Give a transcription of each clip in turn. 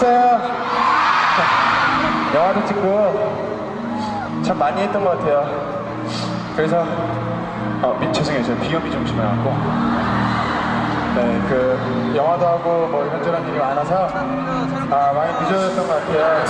재밌었어요. 영화도 찍고 참 많이 했던 것 같아요. 그래서 죄송해요. 제가 비염이 좀 심해갖고 네, 영화도 하고 뭐 이런저런 일이 많아서 많이 늦어졌던 것 같아요.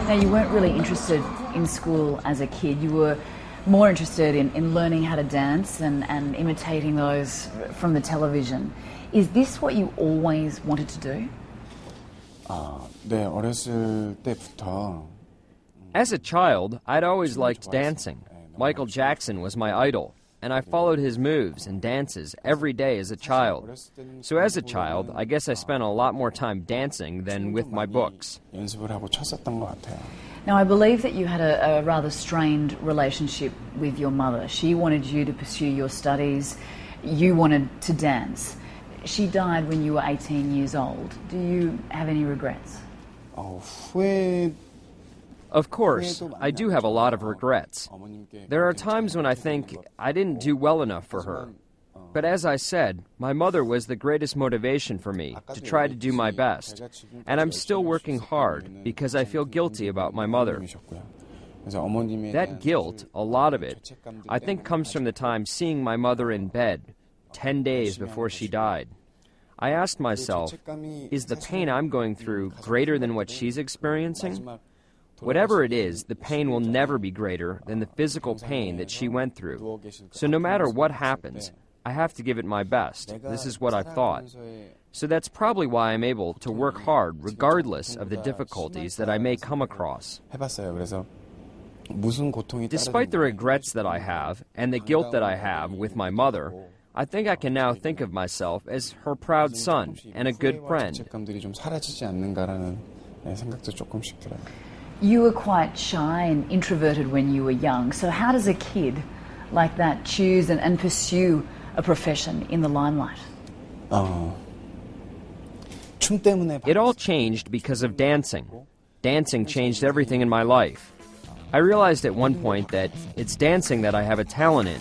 Now, you weren't really interested in school as a kid. You were more interested in learning how to dance and imitating those from the television. Is this what you always wanted to do? 네, 어렸을 때부터. As a child, I'd always liked dancing. Michael Jackson was my idol, and I followed his moves and dances every day as a child. So as a child, I guess I spent a lot more time dancing than with my books. 연습을 하고 쳤었던 것 같아요. Now, I believe that you had a rather strained relationship with your mother. She wanted you to pursue your studies. You wanted to dance. She died when you were 18 years old. Do you have any regrets? Of course, I do have a lot of regrets. There are times when I think I didn't do well enough for her. But as I said, my mother was the greatest motivation for me to try to do my best. And I'm still working hard because I feel guilty about my mother. That guilt, a lot of it, I think comes from the time seeing my mother in bed, 10 days before she died. I asked myself, is the pain I'm going through greater than what she's experiencing? Whatever it is, the pain will never be greater than the physical pain that she went through. So no matter what happens, I have to give it my best. This is what I thought. So that's probably why I'm able to work hard regardless of the difficulties that I may come across. Despite the regrets that I have and the guilt that I have with my mother, I think I can now think of myself as her proud son and a good friend. You were quite shy and introverted when you were young, so how does a kid like that choose and pursue a profession in the limelight? It all changed because of dancing. Dancing changed everything in my life. I realized at one point that it's dancing that I have a talent in.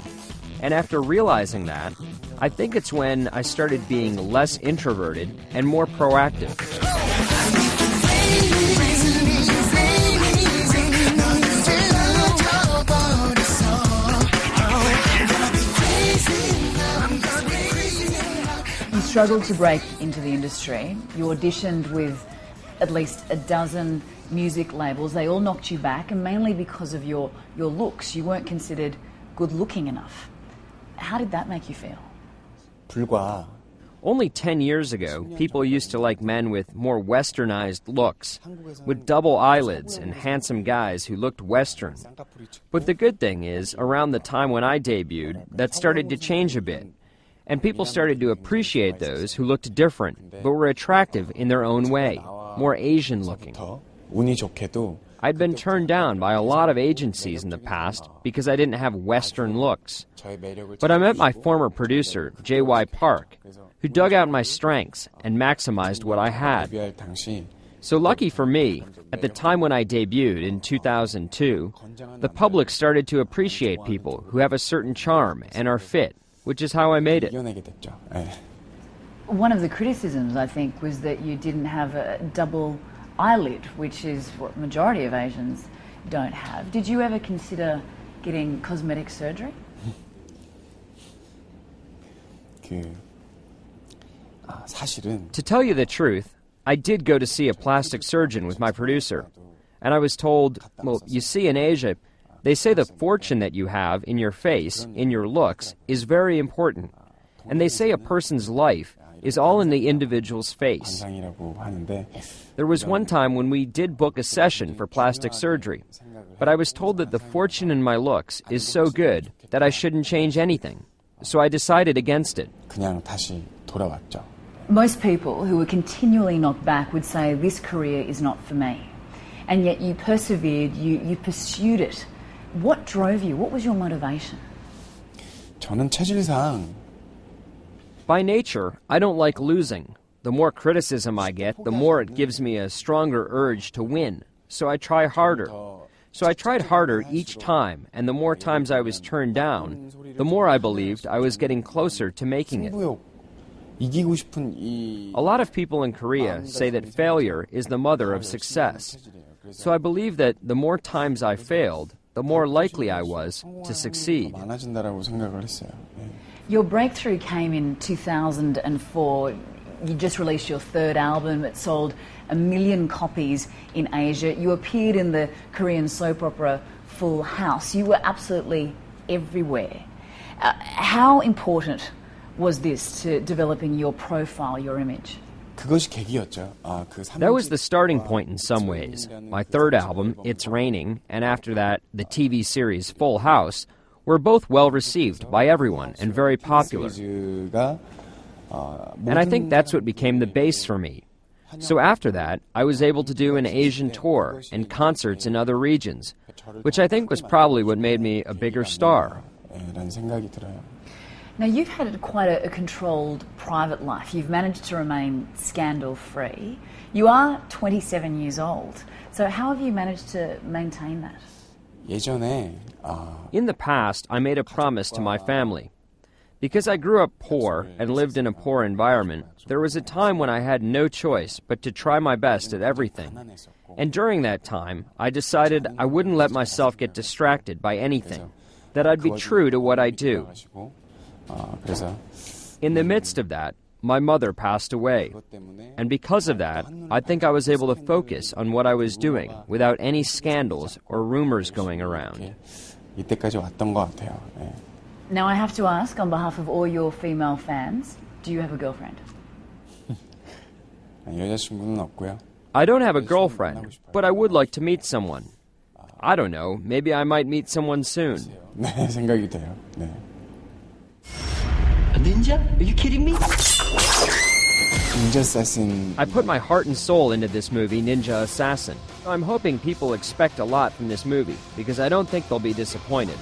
And after realizing that, I think it's when I started being less introverted and more proactive. You struggled to break into the industry. You auditioned with at least a dozen music labels. They all knocked you back, and mainly because of your looks. You weren't considered good-looking enough. How did that make you feel? Only 10 years ago, people used to like men with more westernized looks, with double eyelids and handsome guys who looked Western. But the good thing is, around the time when I debuted, that started to change a bit. And people started to appreciate those who looked different, but were attractive in their own way, more Asian-looking. I'd been turned down by a lot of agencies in the past because I didn't have Western looks. But I met my former producer, J.Y. Park, who dug out my strengths and maximized what I had. So lucky for me, at the time when I debuted in 2002, the public started to appreciate people who have a certain charm and are fit, which is how I made it. One of the criticisms, I think, was that you didn't have a double eyelid, which is what the majority of Asians don't have. Did you ever consider getting cosmetic surgery? To tell you the truth, I did go to see a plastic surgeon with my producer. And I was told, well, you see, in Asia, they say the fortune that you have in your face, in your looks, is very important. And they say a person's life is all in the individual's face. There was one time when we did book a session for plastic surgery, but I was told that the fortune in my looks is so good that I shouldn't change anything. So I decided against it. Most people who were continually knocked back would say this career is not for me. And yet you persevered, you pursued it. What drove you? What was your motivation? 저는 체질상 By nature, I don't like losing. The more criticism I get, the more it gives me a stronger urge to win. So I try harder. So I tried harder each time, and the more times I was turned down, the more I believed I was getting closer to making it. 승부욕, 이기고 싶은 이 A lot of people in Korea say that failure is the mother of success. So I believe that the more times I failed, the more likely I was to succeed. 많아진다라고 생각을 했어요. 네. Your breakthrough came in 2004. You just released your third album. It sold 1 million copies in Asia. You appeared in the Korean soap opera Full House. You were absolutely everywhere. How important was this to developing your profile, your image? 그것이 계기였죠. 그 That was the starting point in some ways. My third album, It's Raining, and after that, the TV series Full House, were both well received by everyone and very popular. 시리즈가 And I think that's what became the base for me. So after that, I was able to do an Asian tour and concerts in other regions, which I think was probably what made me a bigger star. 라는 생각이 들어요. Now, you've had quite a controlled private life. You've managed to remain scandal-free. You are 27 years old. So how have you managed to maintain that? 예전에 In the past, I made a promise to my family. Because I grew up poor and lived in a poor environment, there was a time when I had no choice but to try my best at everything. And during that time, I decided I wouldn't let myself get distracted by anything, that I'd be true to what I do. 그래서 In the midst of that, my mother passed away. And because of that, I think I was able to focus on what I was doing without any scandals or rumors going around. 이때까지 왔던 것 같아요. 네. Now, I have to ask, on behalf of all your female fans, do you have a girlfriend? 여자친구는 없고요. I don't have a girlfriend, but I would like to meet someone. I don't know, maybe I might meet someone soon. 네, 생각이 돼요. 네. A ninja? Are you kidding me? Ninja Assassin. I put my heart and soul into this movie, Ninja Assassin. I'm hoping people expect a lot from this movie, because I don't think they'll be disappointed.